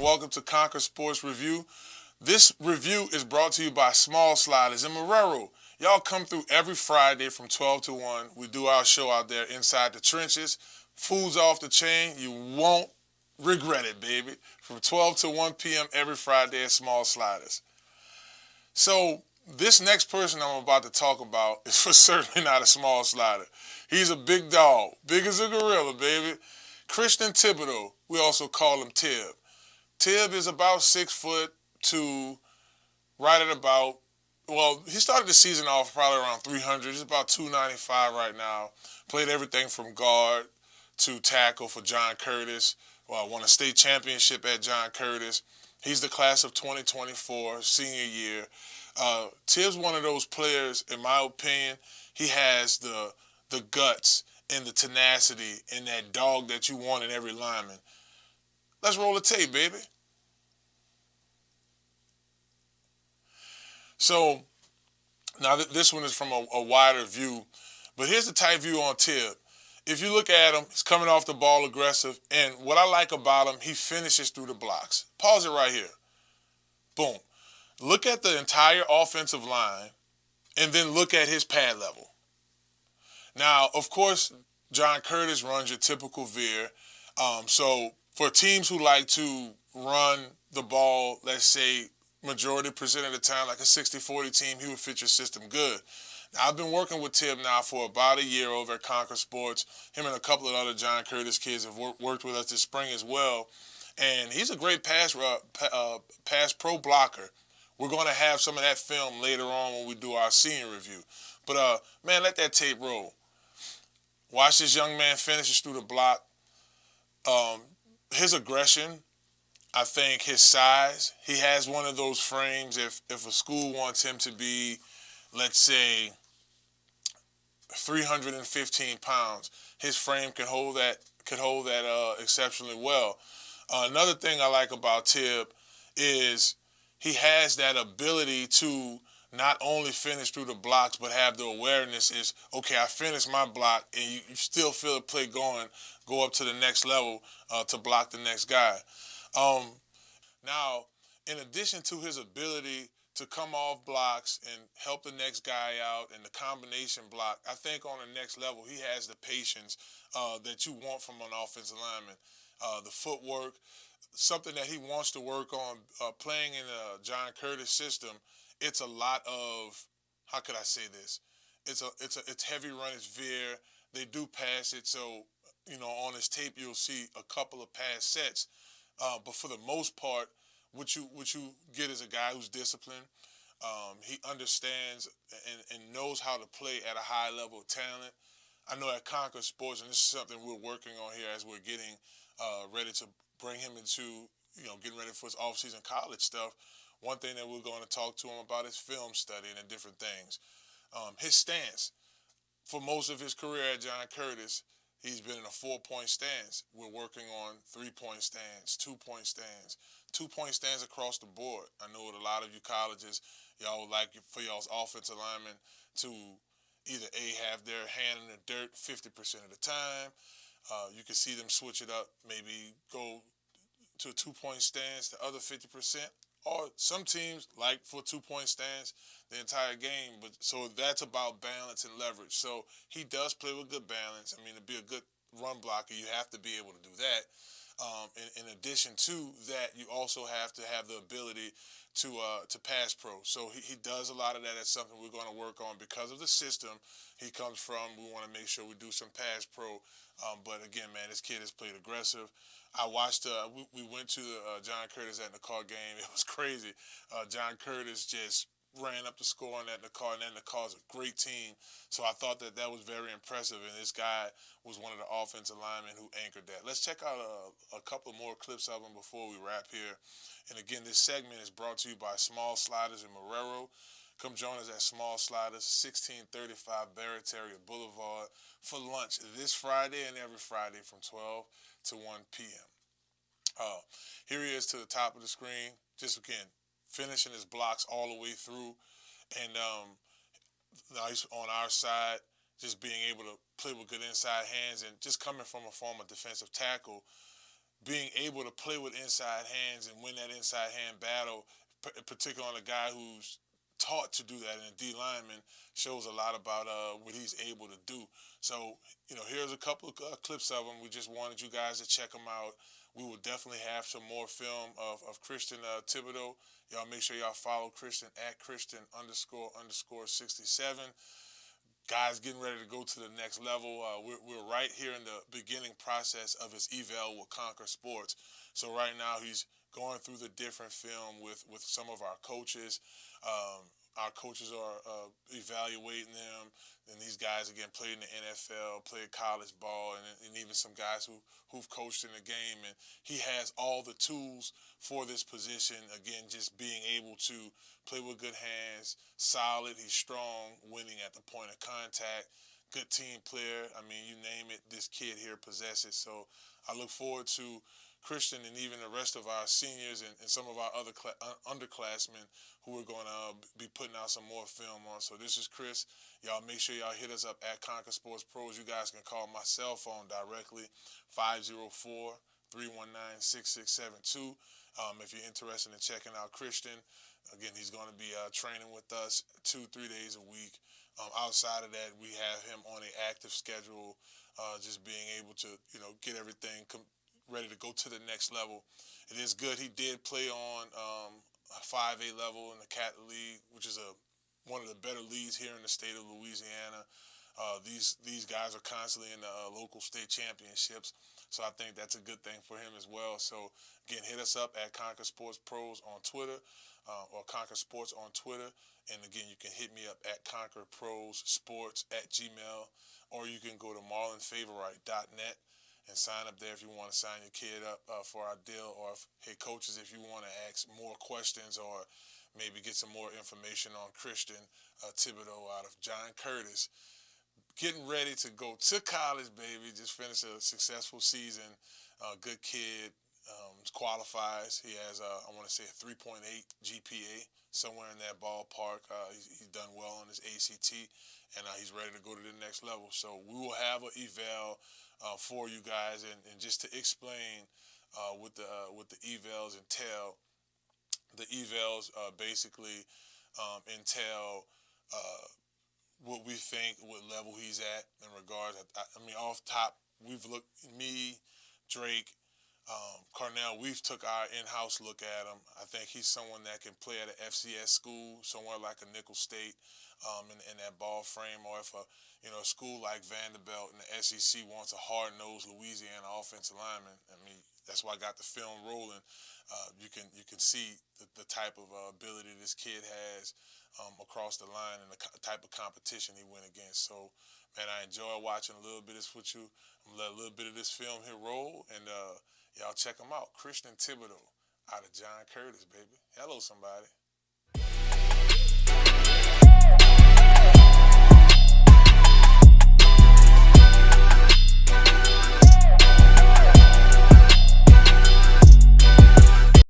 and welcome to Conquer Sports Review. This review is brought to you by Small Sliders in Marrero. Y'all come through every Friday from 12 to 1. We do our show out there inside the trenches. Food's off the chain. You won't regret it, baby. From 12 to 1 p.m. every Friday at Small Sliders. So, this next person I'm about to talk about is for certainly not a small slider. He's a big dog, big as a gorilla, baby. Christian Thibodaux, we also call him Tib. Tib is about 6'2", right at about, well, he started the season off probably around 300. He's about 295 right now. Played everything from guard to tackle for John Curtis. Won a state championship at John Curtis. He's the class of 2024, senior year. Tib's one of those players, in my opinion, he has the guts and the tenacity and that dog that you want in every lineman. Let's roll the tape, baby. So, now this one is from a wider view, but here's the tight view on Tib. If you look at him, he's coming off the ball aggressive, and what I like about him, he finishes through the blocks. Pause it right here. Boom. Look at the entire offensive line, and then look at his pad level. Now, of course, John Curtis runs your typical veer. So for teams who like to run the ball, let's say, majority percent of the time, like a 60-40 team, he would fit your system good. Now, I've been working with Tib now for about a year over at Conquer Sports. Him and a couple of other John Curtis kids have worked with us this spring as well. And he's a great pass pro blocker. We're going to have some of that film later on when we do our senior review. But, man, let that tape roll. Watch this young man finishes through the block. His aggression, I think his size, he has one of those frames. If a school wants him to be, let's say, 315 pounds, his frame could hold that exceptionally well. Another thing I like about Tib is he has that ability to not only finish through the blocks, but have the awareness is, okay, I finished my block, and you still feel the play going, go up to the next level to block the next guy. Now, in addition to his ability to come off blocks and help the next guy out and the combination block, I think on the next level, he has the patience that you want from an offensive lineman. The footwork, something that he wants to work on playing in a John Curtis system. It's a lot of, how could I say this? It's heavy run, it's veer. They do pass it, so on his tape you'll see a couple of pass sets. But for the most part, what you get is a guy who's disciplined. He understands and knows how to play at a high level of talent. I know at Conquer Sports, and this is something we're working on here as we're getting ready to bring him into, getting ready for his off-season college stuff. One thing that we're going to talk to him about is film studying and different things. His stance. For most of his career at John Curtis, he's been in a 4-point stance. We're working on 3-point stance, 2-point stance, 2-point stance across the board. I know with a lot of you colleges, y'all would like for y'all's offensive linemen to either have their hand in the dirt 50% of the time. You can see them switch it up, maybe go to a 2-point stance the other 50%. Or some teams like for 2-point stance the entire game, but so that's about balance and leverage. So he does play with good balance. I mean, to be a good run blocker, you have to be able to do that. In addition to that, you also have to have the ability to pass pro. So he does a lot of that. That's something we're going to work on because of the system he comes from. We want to make sure we do some pass pro. But again, man, this kid has played aggressive. I watched, we went to the John Curtis at Nacar game. It was crazy. John Curtis just ran up the score on that Nacar, and that Nacar's a great team. So I thought that was very impressive, and this guy was one of the offensive linemen who anchored that. Let's check out a couple more clips of him before we wrap here. And again, this segment is brought to you by Small Sliders in Marrero. Come join us at Small Sliders, 1635 Barrett Boulevard for lunch this Friday and every Friday from 12 to 1 p.m. Here he is to the top of the screen, just again, finishing his blocks all the way through. And now he's on our side, just being able to play with good inside hands and just coming from a former defensive tackle. being able to play with inside hands and win that inside hand battle, particularly on a guy who's taught to do that in a D lineman, shows a lot about what he's able to do. So, here's a couple of clips of him. We just wanted you guys to check them out. We will definitely have some more film of Christian Thibodaux. Y'all make sure y'all follow Christian at Christian __67. Guy's getting ready to go to the next level. We're right here in the beginning process of his eval with Conquer Sports. So right now he's going through the different film with some of our coaches. Our coaches are evaluating them, and these guys again played in the NFL, played college ball, and even some guys who've coached in the game. And he has all the tools for this position. Again, just being able to play with good hands, solid. He's strong, winning at the point of contact. Good team player. I mean, you name it, this kid here possesses. So I look forward to Christian and even the rest of our seniors and some of our other underclassmen who are going to be putting out some more film on. So this is Chris. Y'all make sure y'all hit us up at Conquer Sports Pros. You guys can call my cell phone directly, 504-319-6672. If you're interested in checking out Christian, again, he's going to be training with us 2-3 days a week. Outside of that, we have him on an active schedule, just being able to, get everything ready to go to the next level. It is good. He did play on a 5A level in the Cat League, which is one of the better leagues here in the state of Louisiana. These guys are constantly in the local state championships, so I think that's a good thing for him as well. So again, hit us up at Conquer Sports Pros on Twitter, or Conquer Sports on Twitter, and again, you can hit me up at conquerprosports@gmail, or you can go to marlonfavorite.net and sign up there if you want to sign your kid up for our deal, or hey, coaches, if you want to ask more questions or maybe get some more information on Christian Thibodaux out of John Curtis. Getting ready to go to college, baby. Just finished a successful season. Good kid. Qualifies. He has, I want to say, a 3.8 GPA, somewhere in that ballpark. He's done well on his ACT, and he's ready to go to the next level. So we will have an eval for you guys, and just to explain what the evals entail. The evals basically entail what we think, what level he's at in regards. I mean, off top, we've looked, me, Drake, Carnell, we've took our in-house look at him. I think he's someone that can play at an FCS school, somewhere like a Nickel State, in that ball frame, or if a school like Vanderbilt in the SEC wants a hard-nosed Louisiana offensive lineman. I mean, that's why I got the film rolling. You can see the type of ability this kid has across the line and the type of competition he went against. So, man, I enjoy watching a little bit of this with you. I'm gonna let a little bit of this film here roll, and y'all check him out. Christian Thibodaux out of John Curtis, baby. Hello, somebody.